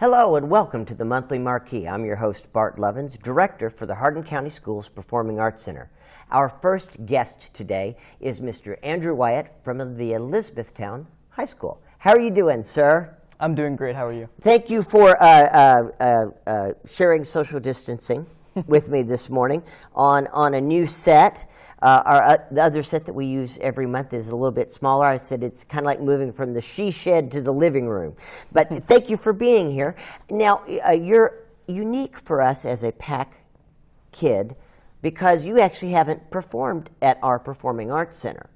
Hello and welcome to the Monthly Marquee. I'm your host, Bart Lovins, Director for the Hardin County Schools Performing Arts Center. Our first guest today is Mr. Andrew Wyatt from the Elizabethtown High School. How are you doing, sir? I'm doing great. How are you? Thank you for sharing social distancing with me this morning on a new set. The other set that we use every month is a little bit smaller. I said it's kind of like moving from the she shed to the living room. But thank you for being here. Now, you're unique for us as a PAC Kid because you actually haven't performed at our Performing Arts Center.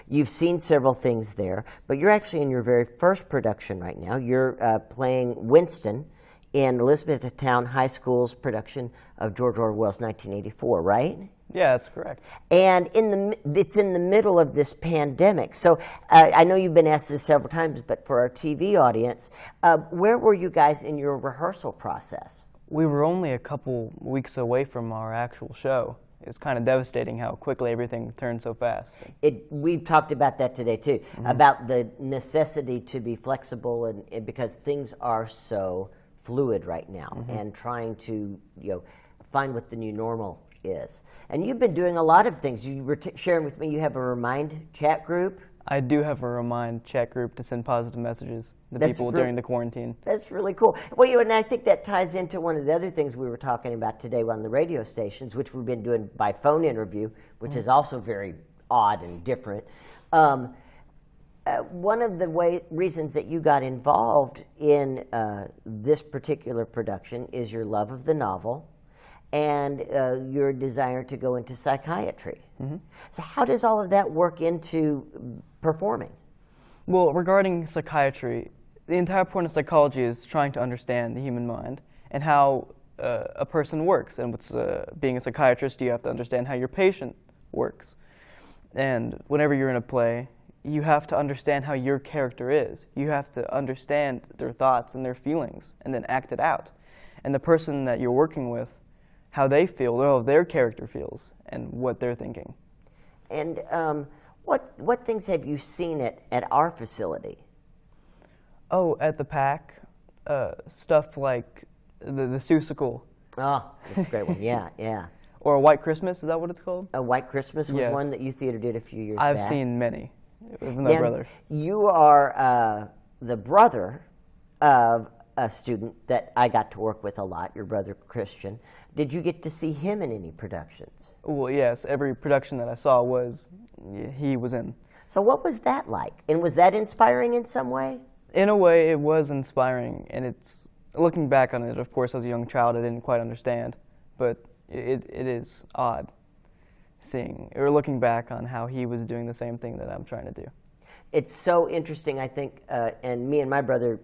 You've seen several things there, but you're actually in your very first production right now. You're playing Winston in Elizabethtown High School's production of George Orwell's 1984, right? Yeah, that's correct. And it's in the middle of this pandemic. So I know you've been asked this several times, but for our TV audience, where were you guys in your rehearsal process? We were only a couple weeks away from our actual show. It was kind of devastating how quickly everything turned so fast. We've talked about that today too, about the necessity to be flexible and because things are so fluid right now, and trying to find what the new normal is. And you've been doing a lot of things. You were sharing with me you have a Remind chat group. I do have a Remind chat group to send positive messages to people during the quarantine. That's really cool. Well, and I think that ties into one of the other things we were talking about today on the radio stations, which we've been doing by phone interview, which is also very odd and different. One of the reasons that you got involved in this particular production is your love of the novel and your desire to go into psychiatry. So how does all of that work into performing? Well, regarding psychiatry, the entire point of psychology is trying to understand the human mind and how a person works. And with being a psychiatrist, you have to understand how your patient works. And whenever you're in a play, you have to understand how your character is. You have to understand their thoughts and their feelings and then act it out. And the person that you're working with, how they feel, how their character feels, and what they're thinking. And what things have you seen at our facility? Oh, at the PAC, stuff like the Seussical. Oh, that's a great one. Yeah, yeah. Or a White Christmas, is that what it's called? A White Christmas was one that you theater did a few years back. I've seen many with my brother. You are the brother of a student that I got to work with a lot, your brother Christian. Did you get to see him in any productions? Well, yes. Every production that I saw he was in. So what was that like? And was that inspiring in some way? In a way, it was inspiring. And it's, looking back on it, of course, as a young child, I didn't quite understand. But it is odd seeing, or looking back on how he was doing the same thing that I'm trying to do. It's so interesting, I think, and me and my brother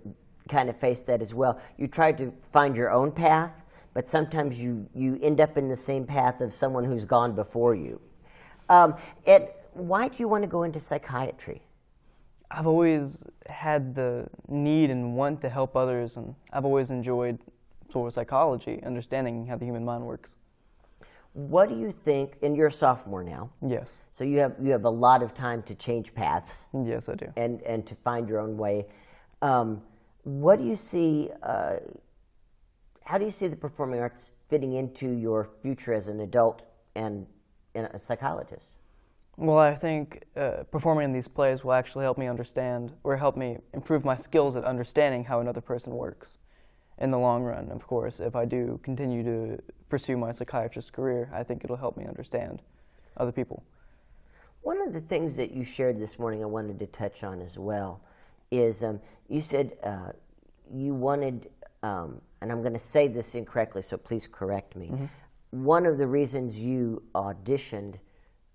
kind of faced that as well. You tried to find your own path, but sometimes you end up in the same path of someone who's gone before you. Why do you want to go into psychiatry? I've always had the need and want to help others, and I've always enjoyed sort of psychology, understanding how the human mind works. What do you think, and you're a sophomore now. Yes. So you have a lot of time to change paths. Yes, I do. And to find your own way. What do you see, how do you see the performing arts fitting into your future as an adult and a psychologist? Well, I think performing in these plays will actually help me understand, or help me improve my skills at understanding how another person works. In the long run, of course, if I do continue to pursue my psychiatrist career, I think it'll help me understand other people. One of the things that you shared this morning I wanted to touch on as well is you said you wanted, and I'm going to say this incorrectly, so please correct me. One of the reasons you auditioned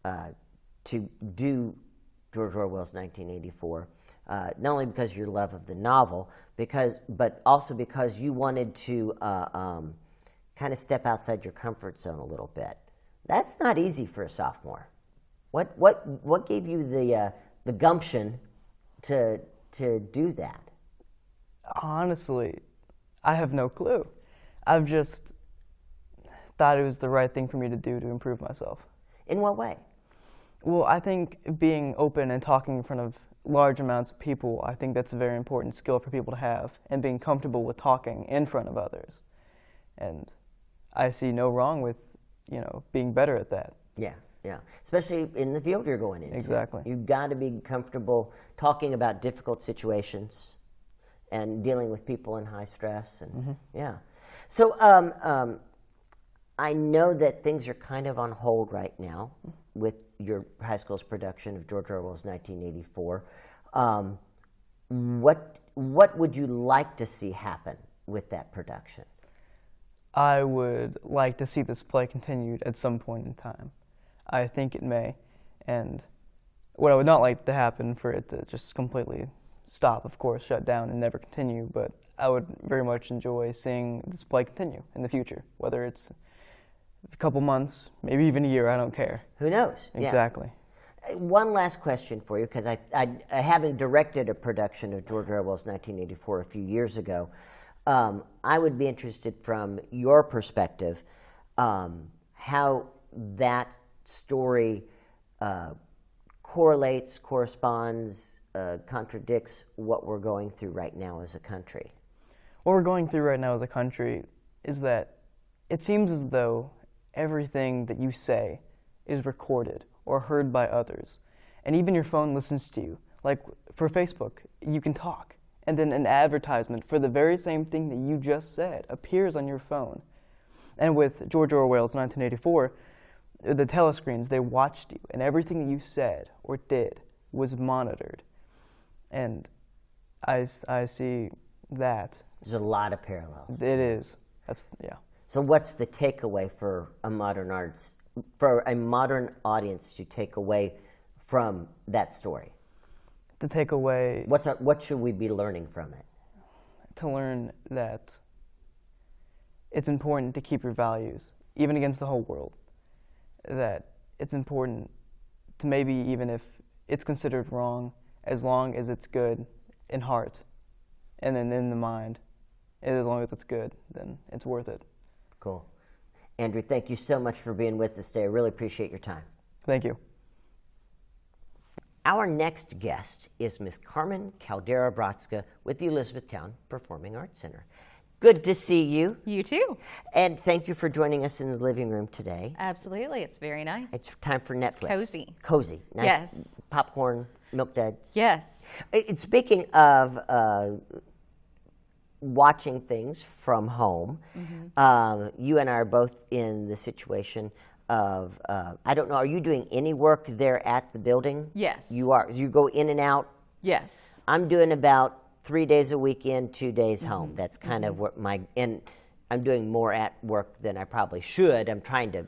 to do George Orwell's 1984, not only because of your love of the novel, but also because you wanted to kind of step outside your comfort zone a little bit. That's not easy for a sophomore. What gave you the gumption to do that? Honestly, I have no clue. I've just thought it was the right thing for me to do to improve myself. In what way? Well, I think being open and talking in front of large amounts of people, I think that's a very important skill for people to have, and being comfortable with talking in front of others. And I see no wrong with, being better at that. Yeah, yeah. Especially in the field you're going into. Exactly. You've got to be comfortable talking about difficult situations and dealing with people in high stress. And yeah. So I know that things are kind of on hold right now with your high school's production of George Orwell's 1984. What would you like to see happen with that production? I would like to see this play continued at some point in time. I think it may. And what I would not like to happen for it to just completely stop, of course, shut down and never continue, but I would very much enjoy seeing this play continue in the future, whether it's a couple months, maybe even a year, I don't care. Who knows? Exactly. Yeah. One last question for you, because I having directed a production of George Orwell's 1984 a few years ago, I would be interested from your perspective how that story correlates, corresponds, contradicts what we're going through right now as a country. What we're going through right now as a country is that it seems as though everything that you say is recorded or heard by others. And even your phone listens to you. Like for Facebook, you can talk, and then an advertisement for the very same thing that you just said appears on your phone. And with George Orwell's 1984, the telescreens, they watched you, and everything that you said or did was monitored. And I see that. There's a lot of parallels. It is. Yeah. So what's the takeaway for a modern audience to take away from that story? The takeaway. What should we be learning from it? To learn that it's important to keep your values, even against the whole world. That it's important to, maybe even if it's considered wrong, as long as it's good in heart and then in the mind, and as long as it's good, then it's worth it. Cool. Andrew, thank you so much for being with us today. I really appreciate your time. Thank you. Our next guest is Miss Carmen Caldera-Bratska with the Elizabethtown Performing Arts Center. Good to see you. You too. And thank you for joining us in the living room today. Absolutely. It's very nice. It's time for Netflix. It's cozy. Cozy. Nice. Yes. Popcorn, Milk Duds. Yes. Speaking of watching things from home, you and I are both in the situation of, I don't know, are you doing any work there at the building? Yes. You are. You go in and out? Yes. I'm doing about 3 days a weekend, 2 days home. That's kind of what and I'm doing more at work than I probably should. I'm trying to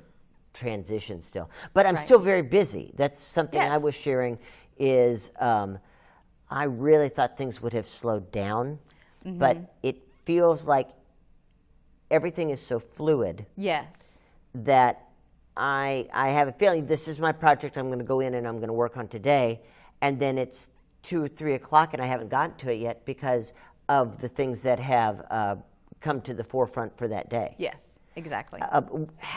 transition still. But I'm still very busy. That's something I was sharing is I really thought things would have slowed down, but it feels like everything is so fluid. Yes. That I have a feeling this is my project I'm going to go in and I'm going to work on today, and then it's 2 or 3 o'clock and I haven't gotten to it yet because of the things that have come to the forefront for that day. Yes, exactly.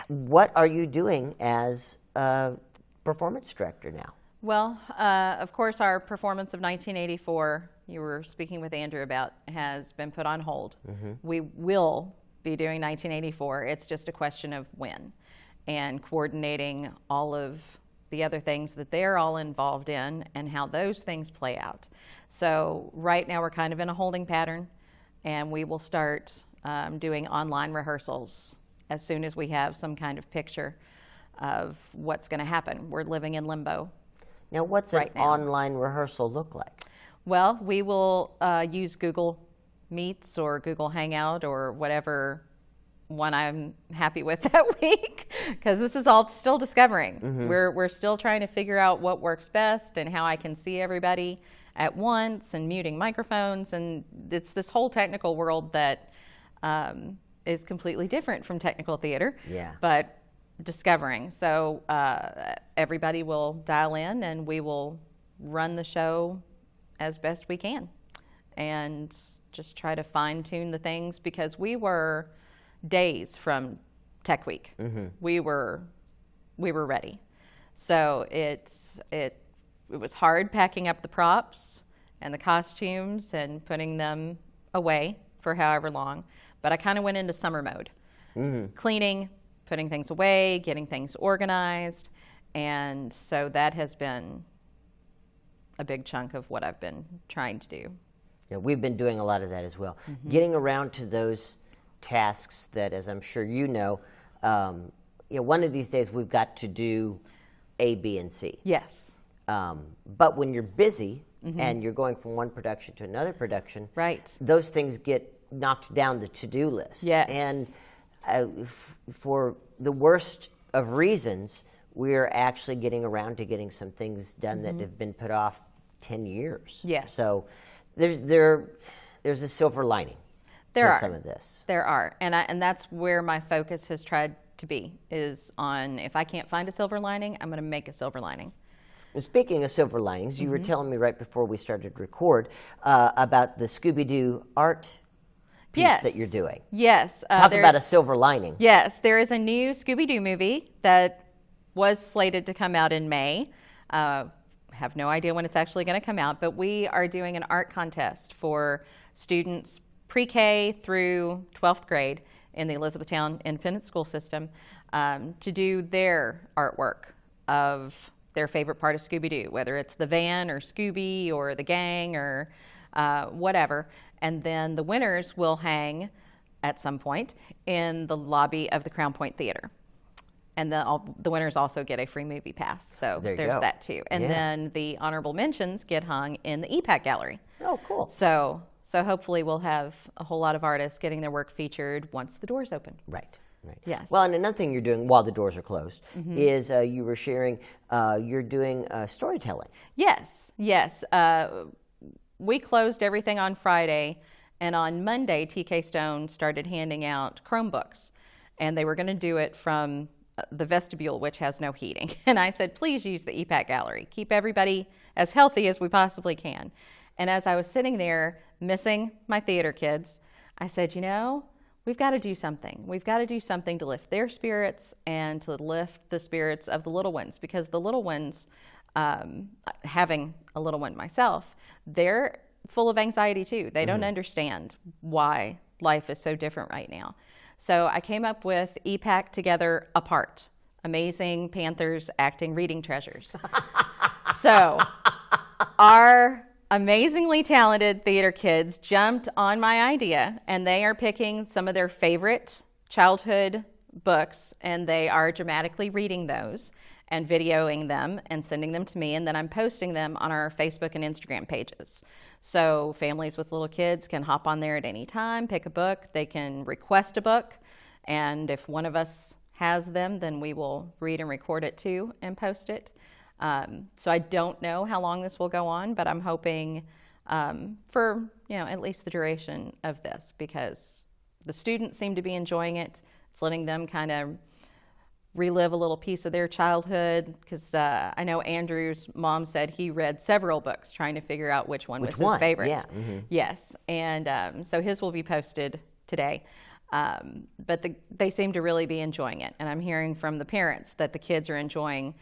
What are you doing as a performance director now? Well, of course, our performance of 1984, you were speaking with Andrew about, has been put on hold. We will be doing 1984. It's just a question of when, and coordinating all of the other things that they're all involved in and how those things play out. So right now we're kind of in a holding pattern, and we will start doing online rehearsals as soon as we have some kind of picture of what's going to happen. We're living in limbo. Now, what's an online rehearsal look like? Well, we will use Google Meets or Google Hangout or whatever one I'm happy with that week, because this is all still discovering. We're still trying to figure out what works best and how I can see everybody at once and muting microphones, and it's this whole technical world that is completely different from technical theater. Yeah. But discovering. So everybody will dial in and we will run the show as best we can and just try to fine tune the things, because we were days from Tech Week. We were ready. So it was hard packing up the props and the costumes and putting them away for however long. But I kind of went into summer mode, cleaning, putting things away, getting things organized. And so that has been a big chunk of what I've been trying to do. Yeah, we've been doing a lot of that as well. Getting around to those tasks that, as I'm sure you know, one of these days we've got to do A, B, and C. Yes. But when you're busy and you're going from one production to another production, Right. those things get knocked down the to-do list. Yes. And for the worst of reasons, we're actually getting around to getting some things done that have been put off 10 years. Yes. So there's a silver lining to some of this. There are. And that's where my focus has tried to be, is on, if I can't find a silver lining, I'm going to make a silver lining. And speaking of silver linings, you were telling me right before we started to record about the Scooby-Doo art piece that you're doing. Yes. Talk about a silver lining. Yes. There is a new Scooby-Doo movie that was slated to come out in May. Have no idea when it's actually going to come out, but we are doing an art contest for students pre-K through 12th grade in the Elizabethtown Independent School System to do their artwork of their favorite part of Scooby-Doo, whether it's the van or Scooby or the gang or whatever. And then the winners will hang at some point in the lobby of the Crown Point Theater. And the winners also get a free movie pass. So there's that too. And then the honorable mentions get hung in the PAC Gallery. Oh, cool. So hopefully we'll have a whole lot of artists getting their work featured once the doors open. Right. Right. Yes. Well, and another thing you're doing while the doors are closed is you were sharing you're doing storytelling. Yes. Yes. We closed everything on Friday, and on Monday, TK Stone started handing out Chromebooks, and they were going to do it from the vestibule, which has no heating. And I said, please use the EPAC gallery. Keep everybody as healthy as we possibly can. And as I was sitting there missing my theater kids, I said, we've got to do something. We've got to do something to lift their spirits and to lift the spirits of the little ones, because the little ones, having a little one myself, they're full of anxiety too. They don't understand why life is so different right now. So I came up with EPAC Together Apart, Amazing Panthers Acting Reading Treasures. So our amazingly talented theater kids jumped on my idea, and they are picking some of their favorite childhood books, and they are dramatically reading those and videoing them and sending them to me, and then I'm posting them on our Facebook and Instagram pages. So families with little kids can hop on there at any time, pick a book, they can request a book, and if one of us has them, then we will read and record it too and post it. So I don't know how long this will go on, but I'm hoping for at least the duration of this, because the students seem to be enjoying it. It's letting them kind of relive a little piece of their childhood, because I know Andrew's mom said he read several books trying to figure out which one was his favorite. Yeah. Yes, and so his will be posted today. But they seem to really be enjoying it, and I'm hearing from the parents that the kids are enjoying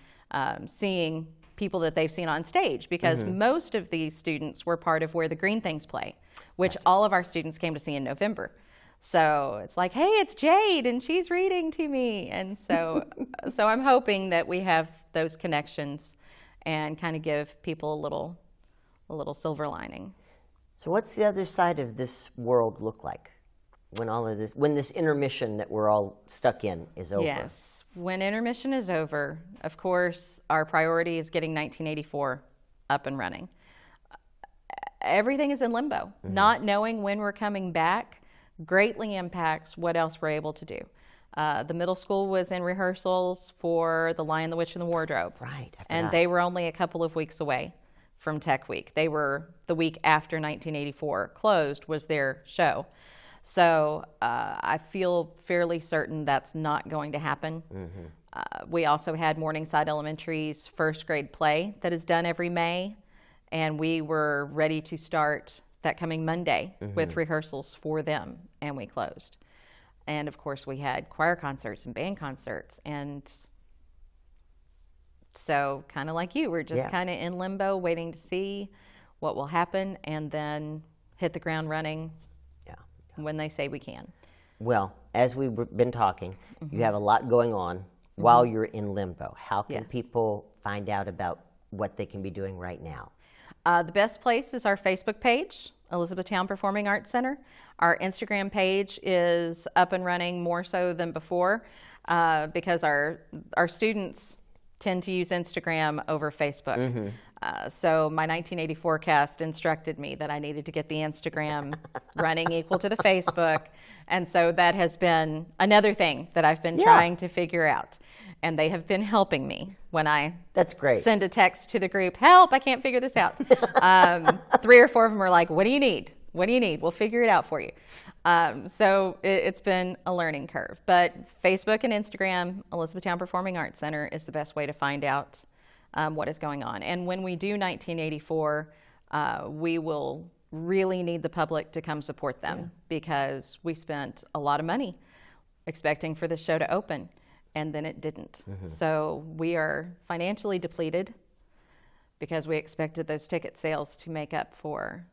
seeing people that they've seen on stage, because most of these students were part of Where the Green Things Play, which all of our students came to see in November. So it's like, hey, it's Jade, and she's reading to me. And so I'm hoping that we have those connections and kind of give people a little silver lining. So what's the other side of this world look like when this intermission that we're all stuck in is over? Yes. When intermission is over, of course, our priority is getting 1984 up and running. Everything is in limbo. Not knowing when we're coming back greatly impacts what else we're able to do. The middle school was in rehearsals for The Lion, the Witch, and the Wardrobe. Right. And they were only a couple of weeks away from Tech Week. They were the week after 1984 closed was their show. So I feel fairly certain that's not going to happen. We also had Morningside Elementary's first grade play that is done every May, and we were ready to start that coming Monday with rehearsals for them, and we closed. And of course we had choir concerts and band concerts, and So kind of like you, we're just Yeah. kind of in limbo, waiting to see what will happen, and then hit the ground running Yeah. when they say we can. Well, as we've been talking, you have a lot going on while you're in limbo. How can Yes. people find out about what they can be doing right now? The best place is our Facebook page, Elizabethtown Performing Arts Center. Our Instagram page is up and running more so than before because our students tend to use Instagram over Facebook. So my 1984 cast instructed me that I needed to get the Instagram running equal to the Facebook. And so that has been another thing that I've been trying to figure out. And they have been helping me when I That's great. send a text to the group, help, I can't figure this out. 3 or 4 of them are like, what do you need? What do you need? We'll figure it out for you. So it's been a learning curve. But Facebook and Instagram, Elizabethtown Performing Arts Center, is the best way to find out what is going on. And when we do 1984, we will really need the public to come support them because we spent a lot of money expecting for the show to open, and then it didn't. So we are financially depleted because we expected those ticket sales to make up for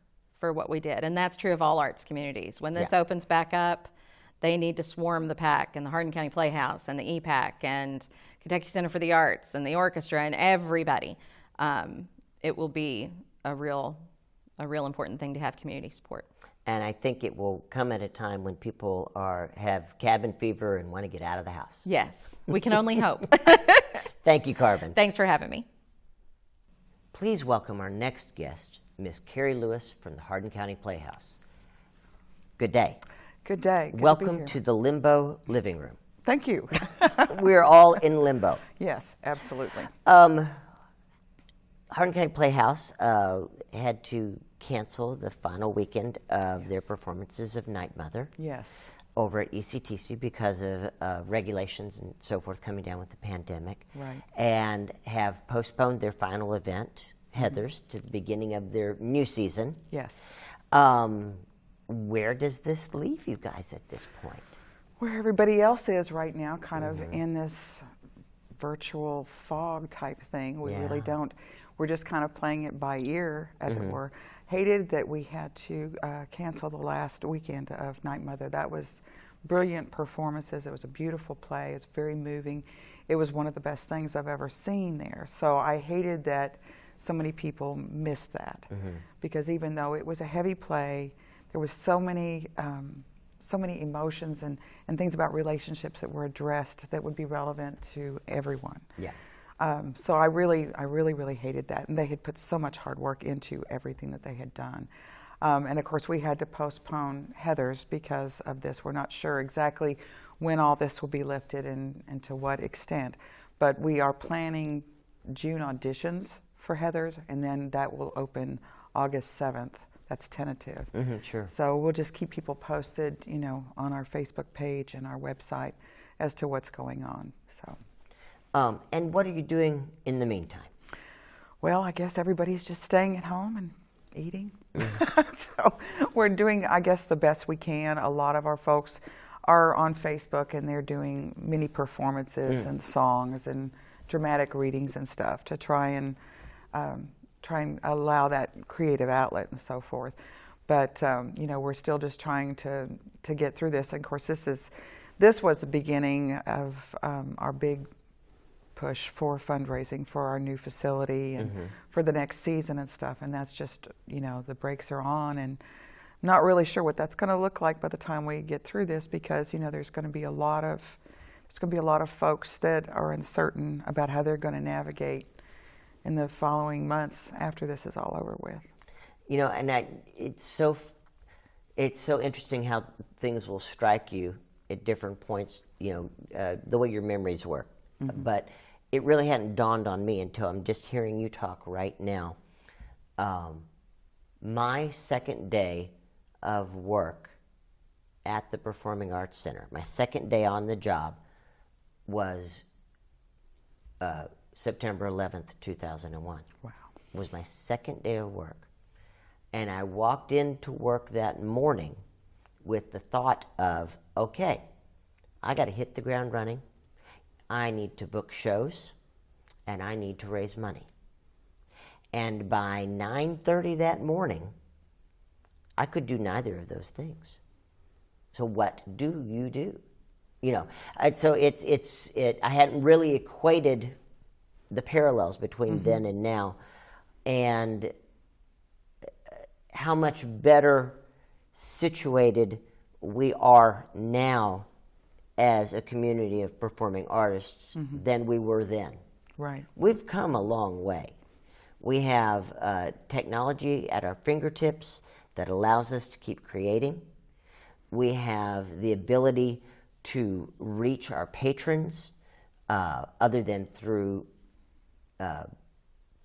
what we did. And that's true of all arts communities. When this opens back up, they need to swarm the PAC and the Hardin County Playhouse and the EPAC and Kentucky Center for the Arts and the orchestra and everybody. It will be a real important thing to have community support. And I think it will come at a time when people have cabin fever and want to get out of the house. Yes, we can only hope. Thank you, Carmen. Thanks for having me. Please welcome our next guest, Miss Carrie Lewis from the Hardin County Playhouse. Good day. Good day. Good Welcome to, be to the Limbo Living Room. Thank you. We're all in limbo. Yes, absolutely. Hardin County Playhouse had to cancel the final weekend of their performances of Night Mother Yes. over at HCEC-TV because of regulations and so forth coming down with the pandemic. Right. And have postponed their final event, Heathers, to the beginning of their new season. Yes. Where does this leave you guys at this point? Where everybody else is right now, kind of in this virtual fog type thing. We really don't. We're just kind of playing it by ear, as it were. Hated that we had to cancel the last weekend of Night Mother. That was brilliant performances. It was a beautiful play. It's very moving. It was one of the best things I've ever seen there. So I hated that so many people missed that because even though it was a heavy play, there was so many emotions and things about relationships that were addressed that would be relevant to everyone. Yeah. So I really hated that. And they had put so much hard work into everything that they had done. And of course we had to postpone Heathers because of this. We're not sure exactly when all this will be lifted and to what extent. But we are planning June auditions for Heathers, and then that will open August 7th. That's tentative. Sure. So we'll just keep people posted, on our Facebook page and our website as to what's going on. So. And what are you doing in the meantime? Well, I guess everybody's just staying at home and eating. So we're doing, I guess, the best we can. A lot of our folks are on Facebook and they're doing mini performances and songs and dramatic readings and stuff to try and allow that creative outlet and so forth. But we're still just trying to get through this. And of course, this was the beginning of our big push for fundraising for our new facility and for the next season and stuff. And that's just, the brakes are on, and not really sure what that's going to look like by the time we get through this, because there's going to be a lot of folks that are uncertain about how they're going to navigate in the following months after this is all over with. And it's so interesting how things will strike you at different points, the way your memories work. But it really hadn't dawned on me until I'm just hearing you talk right now. My second day of work at the Performing Arts Center, my second day on the job, was September 11th, 2001. Wow. Was my second day of work. And I walked into work that morning with the thought of, okay, I got to hit the ground running. I need to book shows. and I need to raise money. And by 9:30 that morning, I could do neither of those things. So what do you do? You know, and so I hadn't really equated the parallels between then and now, and how much better situated we are now as a community of performing artists than we were then. Right. We've come a long way. We have technology at our fingertips that allows us to keep creating. We have the ability to reach our patrons other than through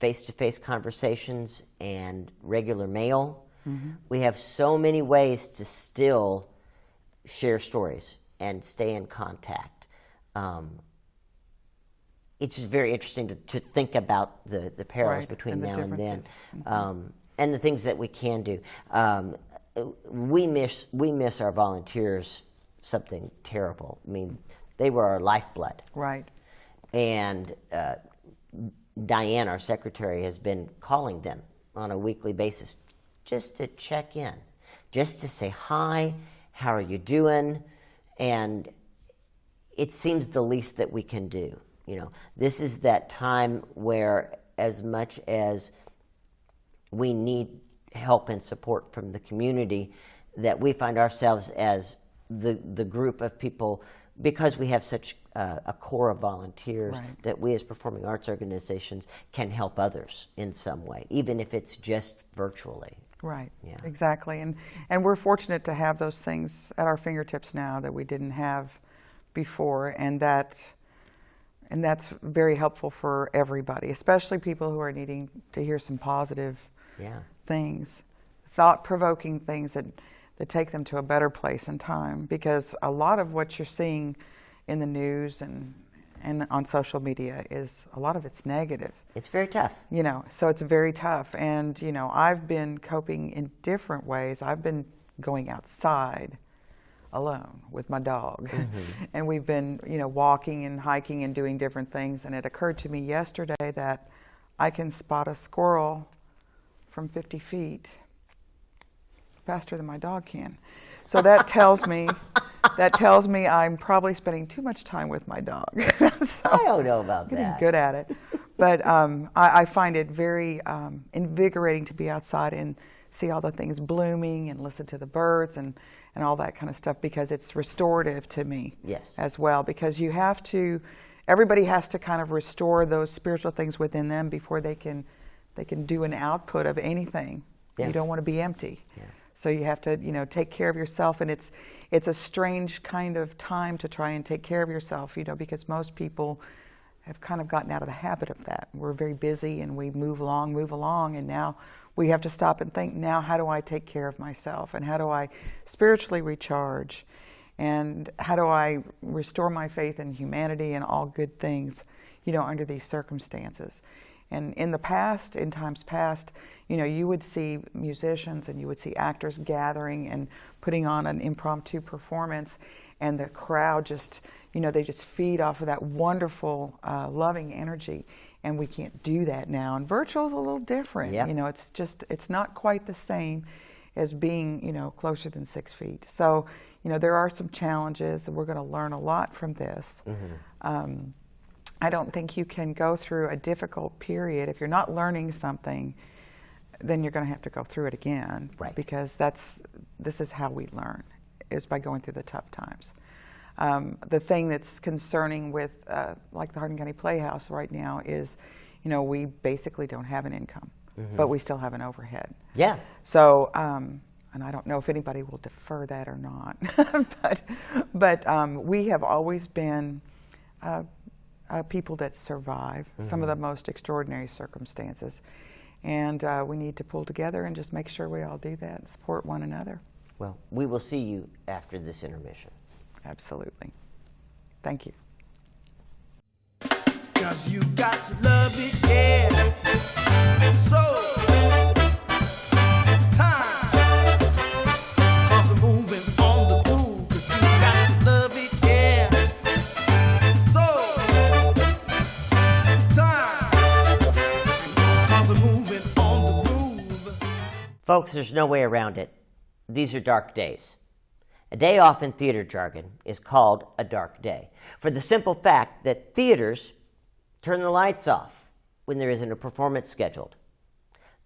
face-to-face conversations and regular mail. We have so many ways to still share stories and stay in contact. It's just very interesting to think about the parallels between and the now and then, differences. and the things that we can do. We miss our volunteers something terrible. I mean, they were our lifeblood. Right. And Diane, our secretary, has been calling them on a weekly basis just to check in, just to say hi, how are you doing? And it seems the least that we can do. You know, this is that time where, as much as we need help and support from the community, that we find ourselves as the group of people, because we have such a core of volunteers, that we as performing arts organizations can help others in some way, even if it's just virtually. Right. Yeah. Exactly. And we're fortunate to have those things at our fingertips now that we didn't have before, and that's very helpful for everybody, especially people who are needing to hear some positive things, thought-provoking things that take them to a better place in time. Because a lot of what you're seeing in the news and on social media is, a lot of it's negative. It's very tough. You know, so it's very tough. And, you know, I've been coping in different ways. I've been going outside alone with my dog. And we've been, you know, walking and hiking and doing different things. And it occurred to me yesterday that I can spot a squirrel from 50 feet faster than my dog can. So that tells me I'm probably spending too much time with my dog. So I don't know about getting that. good at it. But I find it very invigorating to be outside and see all the things blooming and listen to the birds and all that kind of stuff, because it's restorative to me as well. Because everybody has to kind of restore those spiritual things within them before they can do an output of anything. You don't want to be empty. So you have to, you know, take care of yourself, and it's a strange kind of time to try and take care of yourself, you know, because most people have kind of gotten out of the habit of that. We're very busy and we move along, and now we have to stop and think, now how do I take care of myself, and how do I spiritually recharge, and how do I restore my faith in humanity and all good things, you know, under these circumstances. And in times past, you know, you would see musicians and you would see actors gathering and putting on an impromptu performance, and the crowd just, you know, they just feed off of that wonderful, loving energy. And we can't do that now. And virtual is a little different. You know, it's not quite the same as being, you know, closer than 6 feet. So, you know, there are some challenges, and we're going to learn a lot from this. I don't think you can go through a difficult period. If you're not learning something, then you're going to have to go through it again. Right. Because this is how we learn, is by going through the tough times. The thing that's concerning with, like the Hardin County Playhouse right now is, you know, we basically don't have an income, but we still have an overhead. So, and I don't know if anybody will defer that or not, but we have always been people that survive some of the most extraordinary circumstances. And we need to pull together and just make sure we all do that and support one another. Well, we will see you after this intermission. Absolutely. Thank you. 'Cause you got to love it, yeah. So, time. 'Cause I'm moving on the groove. 'Cause you got to love it, yeah. So, time. Folks, there's no way around it. These are dark days. A day off in theater jargon is called a dark day, for the simple fact that theaters turn the lights off when there isn't a performance scheduled.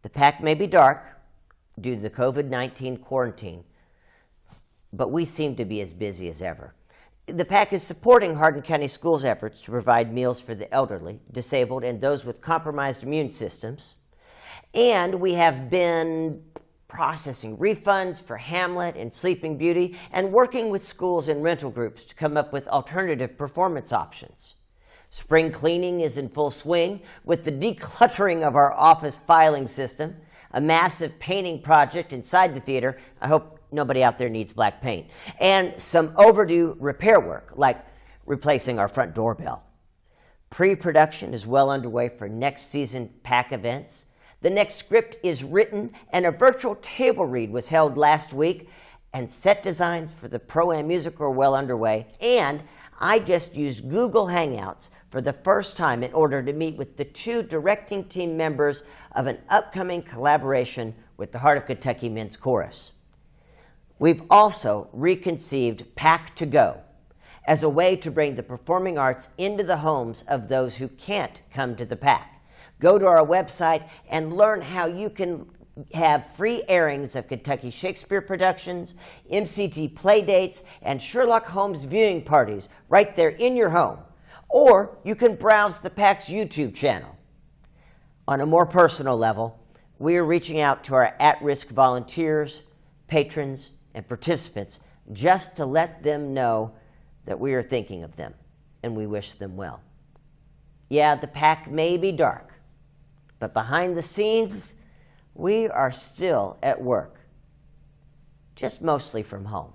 The PAC may be dark due to the COVID-19 quarantine, but we seem to be as busy as ever. The PAC is supporting Hardin County Schools' efforts to provide meals for the elderly, disabled, and those with compromised immune systems. And we have been processing refunds for Hamlet and Sleeping Beauty and working with schools and rental groups to come up with alternative performance options. Spring cleaning is in full swing with the decluttering of our office filing system, a massive painting project inside the theater. I hope nobody out there needs black paint. And some overdue repair work, like replacing our front doorbell. Pre-production is well underway for next season PAC events. The next script is written, and a virtual table read was held last week, and set designs for the Pro-Am musical are well underway. And I just used Google Hangouts for the first time in order to meet with the 2 directing team members of an upcoming collaboration with the Heart of Kentucky Men's Chorus. We've also reconceived PAC to Go as a way to bring the performing arts into the homes of those who can't come to the PAC. Go to our website and learn how you can have free airings of Kentucky Shakespeare productions, MCT play dates, and Sherlock Holmes viewing parties right there in your home. Or you can browse the PAC's YouTube channel. On a more personal level, we are reaching out to our at-risk volunteers, patrons, and participants just to let them know that we are thinking of them and we wish them well. Yeah, the PAC may be dark, but behind the scenes, we are still at work, just mostly from home.